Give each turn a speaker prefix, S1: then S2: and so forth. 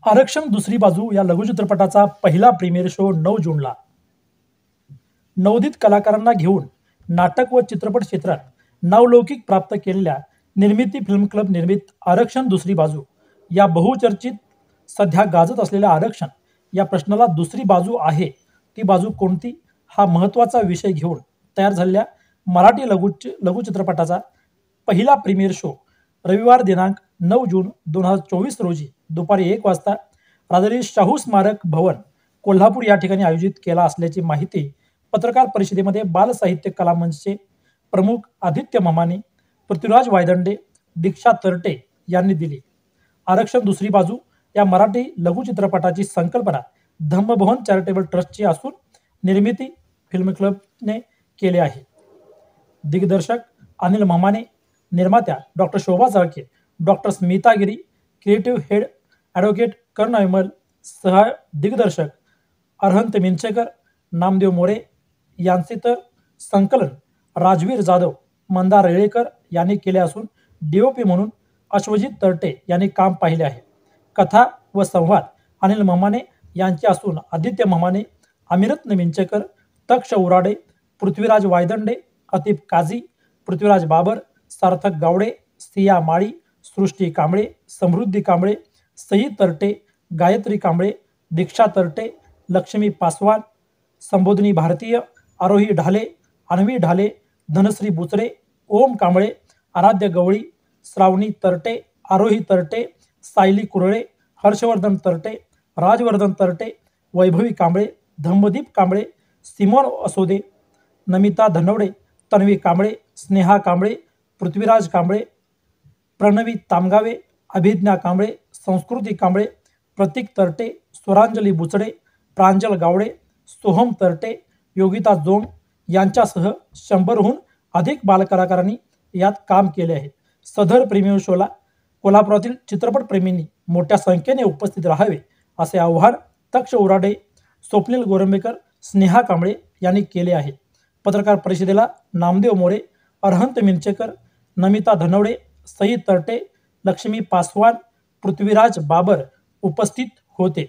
S1: आरक्षण दुसरी बाजू या लघुचित्रपटाचा पहिला प्रीमियर शो 9 जूनला. नवोदित कलाकारांना घेऊन नाटक व चित्रपट क्षेत्रात नावलौकिक प्राप्त केलेल्या निर्मिती फिल्म क्लब निर्मित आरक्षण दुसरी बाजू या बहुचर्चित सध्या गाजत असलेल्या आरक्षण या प्रश्नाला दुसरी बाजू आहे ती बाजू कोणती हा महत्त्वाचा विषय घेऊन तयार झालेल्या मराठी लघुचित्रपटाचा पहिला प्रीमियर शो रविवार दिनांक 9 जून 2024 रोजी दुपारी 1 वाजता राजर्षी शाहू स्मारक भवन कोल्हापूर या ठिकाणी आयोजित केला असल्याची माहिती पत्रकार परिषदेमध्ये बाल साहित्य कला मंचचे प्रमुख आदित्य ममाने, पृथ्वीराज वायदंडे, दीक्षा तरटे यांनी दिली. आरक्षण दुसरी बाजू या मराठी लघुचित्रपटाची संकल्पना धम्मभवन चॅरिटेबल ट्रस्टची असून निर्मिती फिल्म क्लबने केले आहे. दिग्दर्शक अनिल ममाने, निर्मात्या डॉक्टर शोभा चाळके, डॉक्टर स्मिता गिरी, क्रिएटिव्ह हेड ॲडव्होकेट कर्ण विमल, सह दिग्दर्शक अरहंत मिंचेकर, नामदेव मोरे यांचे तर संकलन राजवीर जाधव, मंदार रेळेकर यांनी केले असून DOP म्हणून अश्वजित तरटे यांनी काम पाहिले आहे. कथा व संवाद अनिल ममाने यांचे असून आदित्य ममाने, अमिरत्न मिंचेकर, तक्ष उराडे, पृथ्वीराज वायदंडे, अतिफ काझी, पृथ्वीराज बाबर, सार्थक गावडे, सिया माळी, सृष्टी कांबळे, समृद्धी कांबळे, सई तरटे, गायत्री कांबळे, दीक्षा तरटे, लक्ष्मी पासवान, संबोधिनी भारतीय, आरोही ढाले, अन्वी ढाले, धनश्री बुचरे, ओम कांबळे, आराध्य गवळी, श्रावणी तरटे, आरोही तरटे, सायली कुरळे, हर्षवर्धन तरटे, राजवर्धन तरटे, वैभवी कांबळे, धम्मदीप कांबळे, सिमोन असोदे, नमिता धनवडे, तन्वी कांबळे, स्नेहा कांबळे, पृथ्वीराज कांबळे, प्रणवी तामगावे, अभिज्ञा कांबळे, संस्कृती कांबळे, प्रतीक तरटे, स्वरांजली बुचडे, प्रांजल गावडे, सोहम तरटे, योगिता जोंग यांच्यासह 100हून अधिक बालकलाकारांनी यात काम केले आहे. सदर प्रीमियर शोला कोल्हापुरातील चित्रपटप्रेमींनी मोठ्या संख्येने उपस्थित राहावे असे आवाहन तक्ष उराडे, स्वप्नील गोरंबेकर, स्नेहा कांबळे यांनी केले आहे. पत्रकार परिषदेला नामदेव मोरे, अरहंत मिंचेकर, नमिता धनवडे, सई तरटे, लक्ष्मी पासवान, पृथ्वीराज बाबर उपस्थित होते.